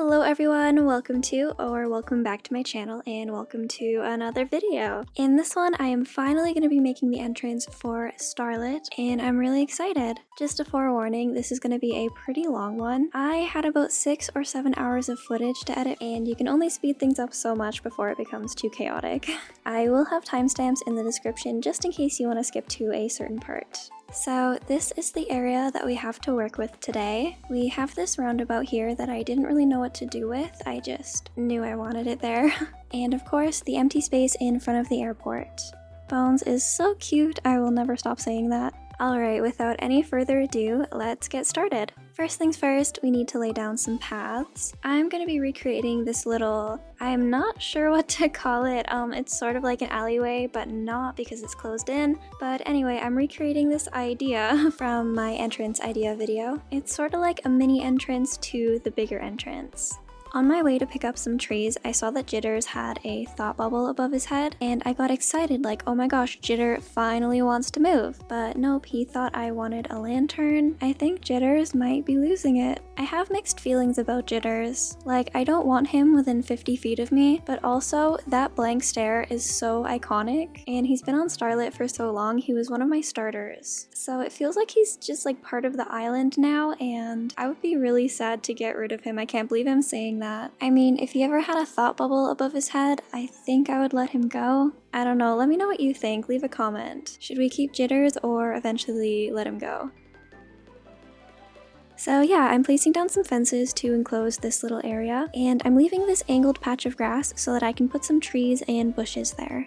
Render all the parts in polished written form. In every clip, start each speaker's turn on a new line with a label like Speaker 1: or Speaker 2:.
Speaker 1: Hello everyone, welcome back to my channel and welcome to another video. In this one, I am finally going to be making the entrance for Starlit and I'm really excited. Just a forewarning, this is going to be a pretty long one. I had about 6 or 7 hours of footage to edit and you can only speed things up so much before it becomes too chaotic. I will have timestamps in the description just in case you want to skip to a certain part. So this is the area that we have to work with today. We have this roundabout here that I didn't really know what to do with. I just knew I wanted it there. And of course, the empty space in front of the airport. Bones is so cute, I will never stop saying that. Alright, without any further ado, let's get started. First things first, we need to lay down some paths. I'm going to be recreating this little, I'm not sure what to call it, it's sort of like an alleyway, but not because it's closed in. But anyway, I'm recreating this idea from my entrance idea video. It's sort of like a mini entrance to the bigger entrance. On my way to pick up some trees, I saw that Jitters had a thought bubble above his head, and I got excited like, oh my gosh, Jitter finally wants to move. But nope, he thought I wanted a lantern. I think Jitters might be losing it. I have mixed feelings about Jitters. Like, I don't want him within 50 feet of me, but also that blank stare is so iconic, and he's been on Starlit for so long, he was one of my starters. So it feels like he's just like part of the island now, and I would be really sad to get rid of him. I can't believe I'm saying that. I mean, if he ever had a thought bubble above his head, I think I would let him go. I don't know, let me know what you think, leave a comment. Should we keep Jitters or eventually let him go? So yeah, I'm placing down some fences to enclose this little area, and I'm leaving this angled patch of grass so that I can put some trees and bushes there.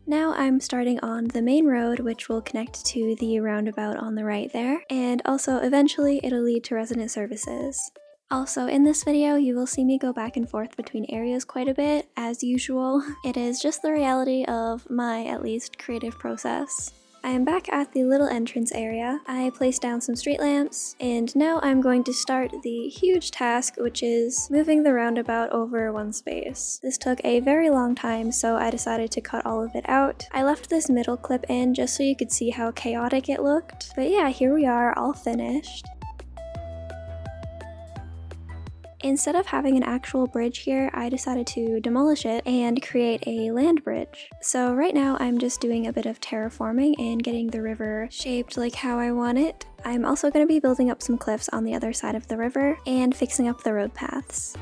Speaker 1: Now I'm starting on the main road, which will connect to the roundabout on the right there, and also eventually it'll lead to resident services. Also, in this video, you will see me go back and forth between areas quite a bit, as usual. It is just the reality of my, at least, creative process. I am back at the little entrance area. I placed down some street lamps, and now I'm going to start the huge task, which is moving the roundabout over one space. This took a very long time, so I decided to cut all of it out. I left this middle clip in just so you could see how chaotic it looked. But yeah, here we are, all finished. Instead of having an actual bridge here, I decided to demolish it and create a land bridge. So right now I'm just doing a bit of terraforming and getting the river shaped like how I want it. I'm also going to be building up some cliffs on the other side of the river and fixing up the road paths.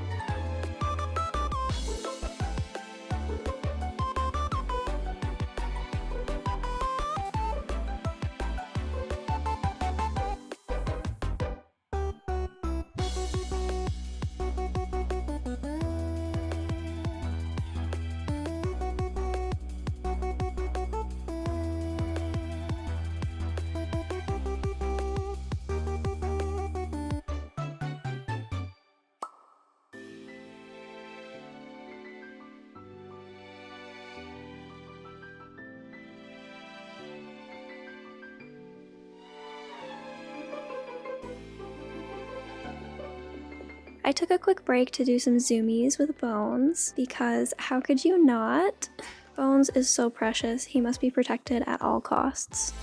Speaker 1: I took a quick break to do some zoomies with Bones, because how could you not? Bones is so precious, he must be protected at all costs.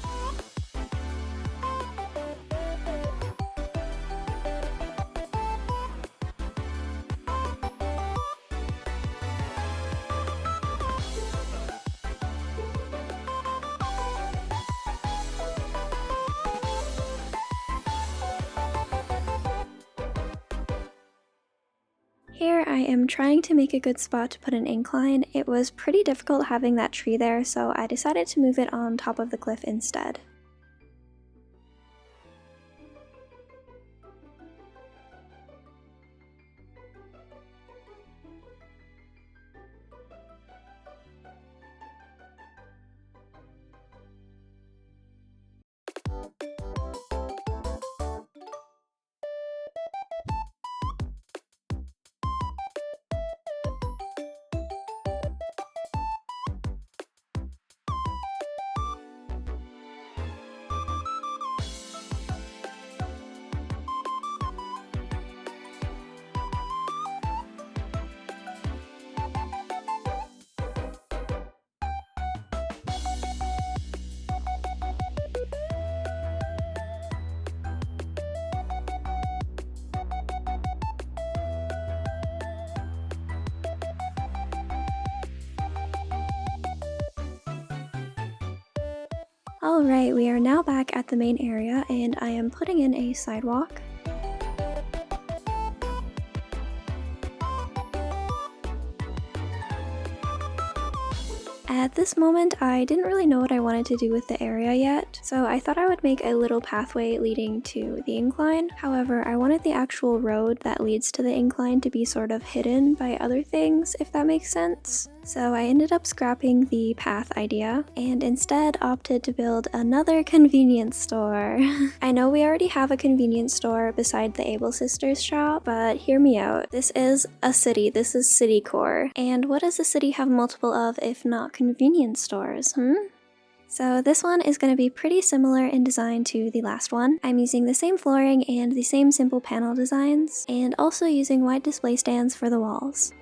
Speaker 1: Here I am trying to make a good spot to put an incline. It was pretty difficult having that tree there, so I decided to move it on top of the cliff instead. Alright, we are now back at the main area and I am putting in a sidewalk. At this moment, I didn't really know what I wanted to do with the area yet, so I thought I would make a little pathway leading to the incline. However, I wanted the actual road that leads to the incline to be sort of hidden by other things, if that makes sense. So I ended up scrapping the path idea and instead opted to build another convenience store. I know we already have a convenience store beside the Able Sisters shop, but hear me out. This is a city. This is Citycore. And what does a city have multiple of if not convenience stores, So this one is going to be pretty similar in design to the last one. I'm using the same flooring and the same simple panel designs, and also using wide display stands for the walls.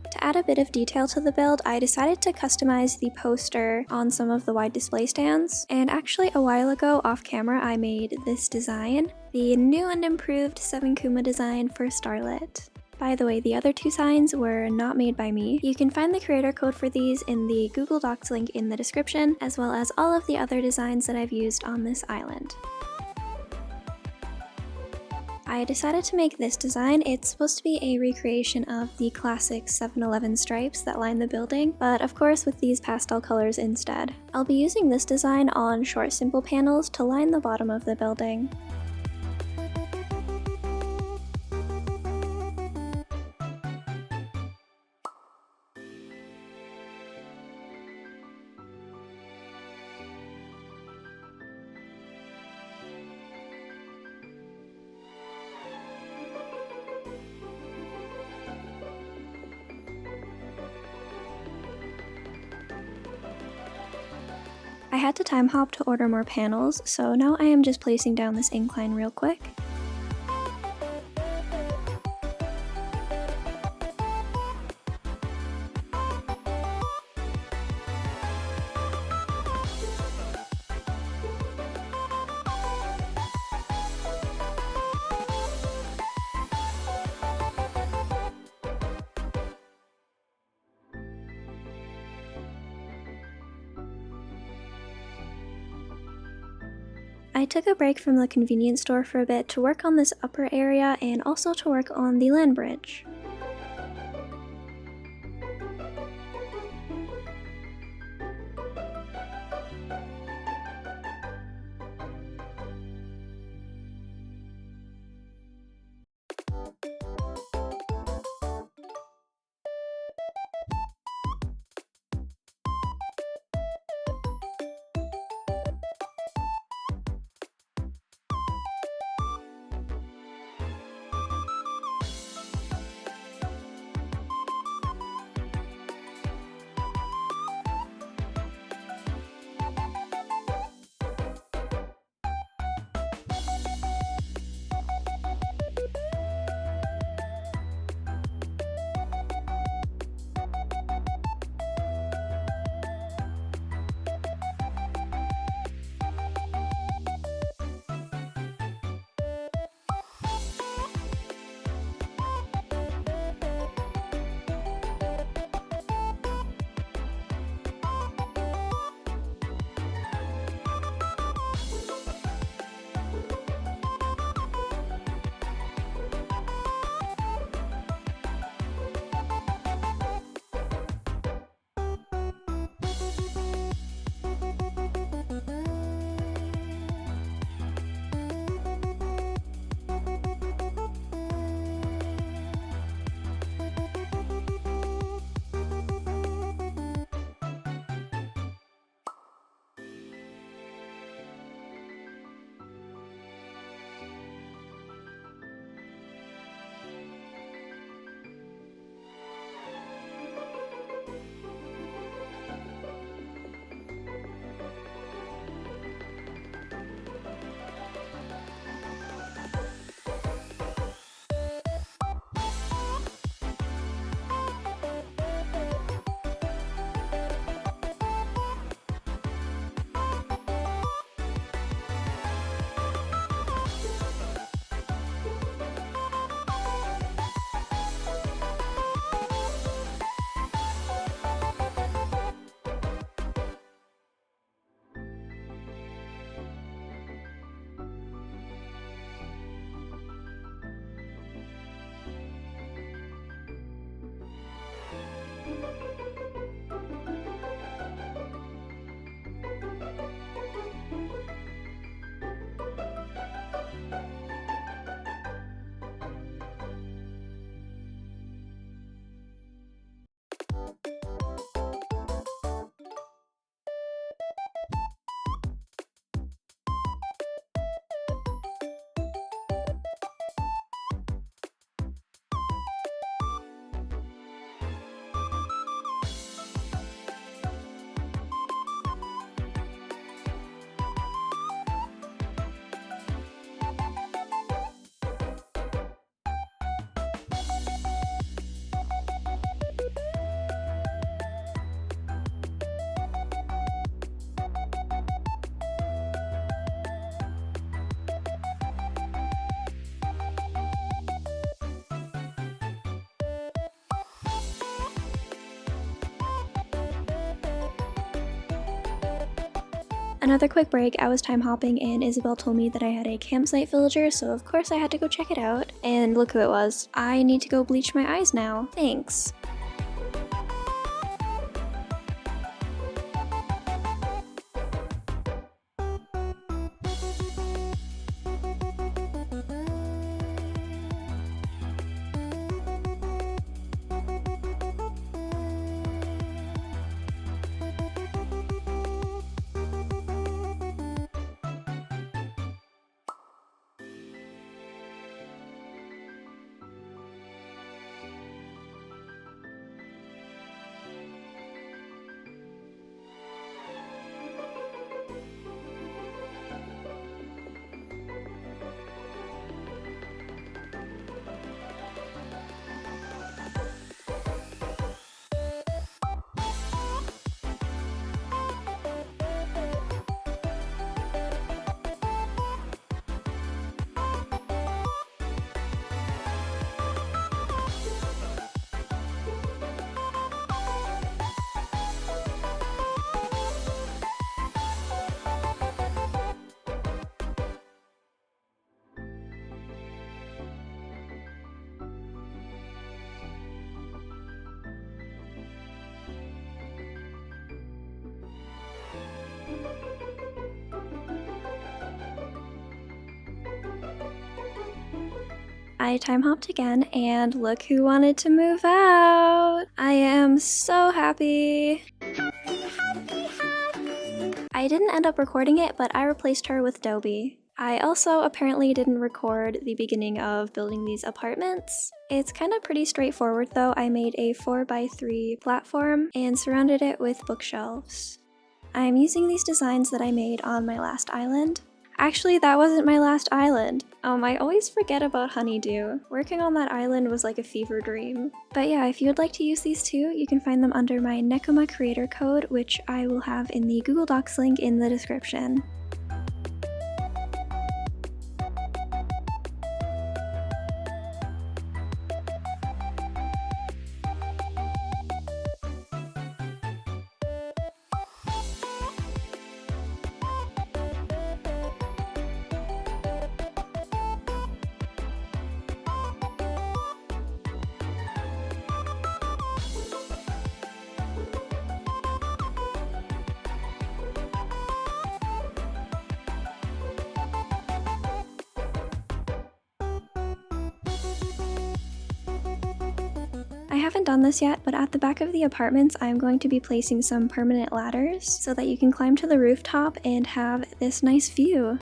Speaker 1: To add a bit of detail to the build, I decided to customize the poster on some of the wide display stands, and actually a while ago off camera I made this design, the new and improved 7 Kuma design for Starlit. By the way, the other 2 signs were not made by me. You can find the creator code for these in the Google Docs link in the description, as well as all of the other designs that I've used on this island. I decided to make this design. It's supposed to be a recreation of the classic 7-Eleven stripes that line the building, but of course with these pastel colors instead. I'll be using this design on short simple panels to line the bottom of the building. I had to time hop to order more panels, so now I am just placing down this incline real quick. I took a break from the convenience store for a bit to work on this upper area and also to work on the land bridge. Another quick break, I was time hopping and Isabel told me that I had a campsite villager, so of course I had to go check it out. And look who it was. I need to go bleach my eyes now. Thanks. I time hopped again, and look who wanted to move out! I am so happy! I didn't end up recording it, but I replaced her with Dobie. I also apparently didn't record the beginning of building these apartments. It's kind of pretty straightforward though. I made a 4x3 platform and surrounded it with bookshelves. I'm using these designs that I made on my last island. Actually, that wasn't my last island. I always forget about Honeydew. Working on that island was like a fever dream. But yeah, if you would like to use these too, you can find them under my Nekoma creator code, which I will have in the Google Docs link in the description. I haven't done this yet, but at the back of the apartments, I'm going to be placing some permanent ladders so that you can climb to the rooftop and have this nice view.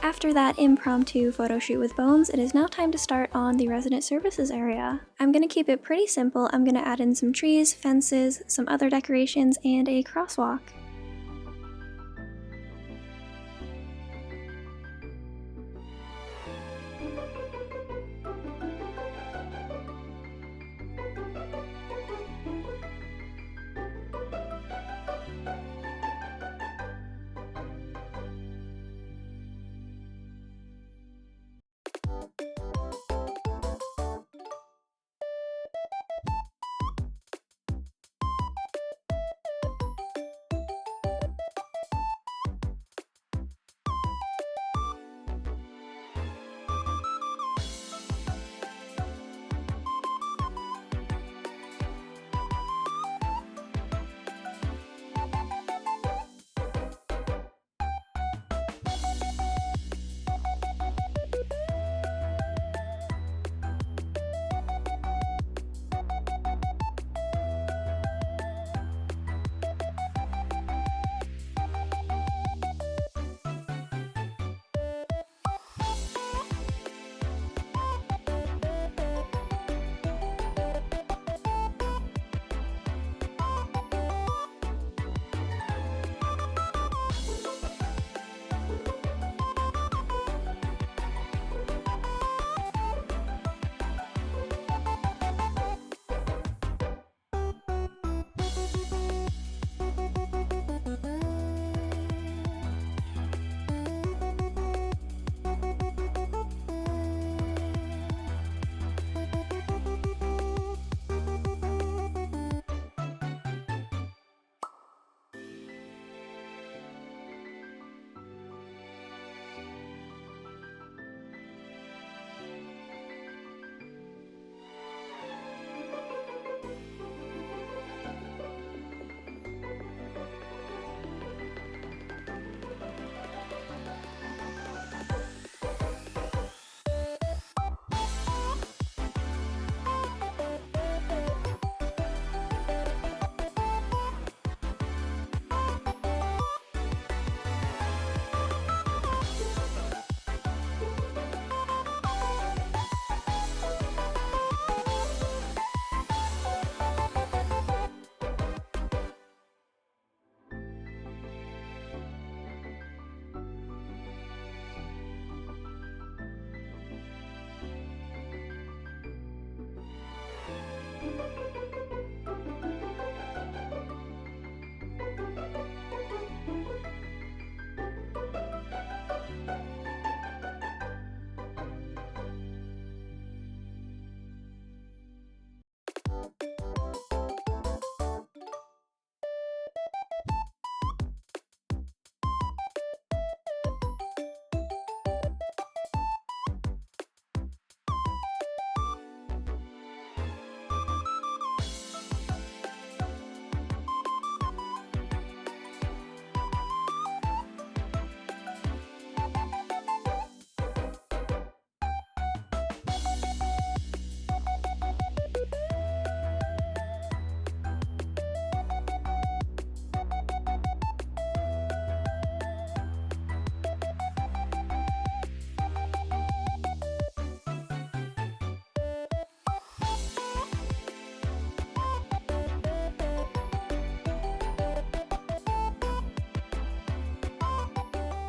Speaker 1: After that impromptu photo shoot with Bones, it is now time to start on the resident services area. I'm gonna keep it pretty simple. I'm gonna add in some trees, fences, some other decorations, and a crosswalk.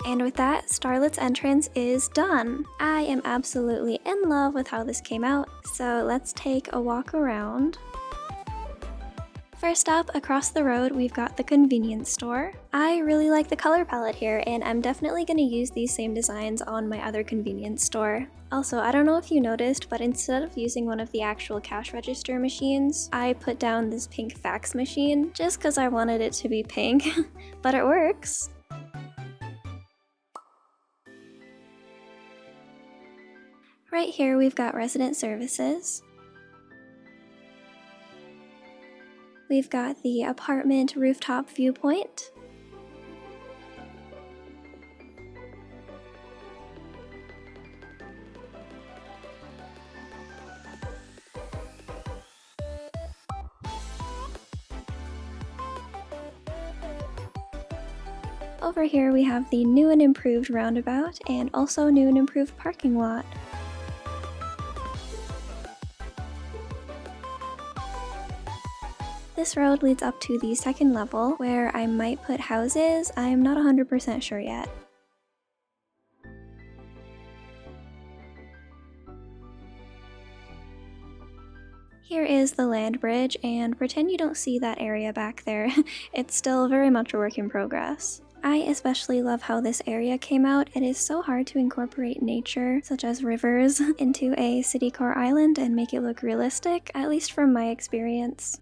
Speaker 1: And with that, Starlit's entrance is done. I am absolutely in love with how this came out, so let's take a walk around. First up, across the road, we've got the convenience store. I really like the color palette here, and I'm definitely going to use these same designs on my other convenience store. Also, I don't know if you noticed, but instead of using one of the actual cash register machines, I put down this pink fax machine just because I wanted it to be pink, but it works. Right here, we've got resident services. We've got the apartment rooftop viewpoint. Over here we have the new and improved roundabout and also new and improved parking lot. This road leads up to the second level, where I might put houses. I'm not 100% sure yet. Here is the land bridge, and pretend you don't see that area back there. It's still very much a work in progress. I especially love how this area came out. It is so hard to incorporate nature, such as rivers, into a city-core island and make it look realistic, at least from my experience.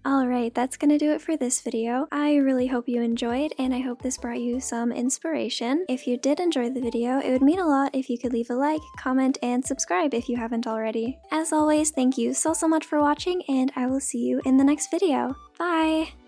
Speaker 1: Alright, that's gonna do it for this video. I really hope you enjoyed, and I hope this brought you some inspiration. If you did enjoy the video, it would mean a lot if you could leave a like, comment, and subscribe if you haven't already. As always, thank you so much for watching, and I will see you in the next video. Bye!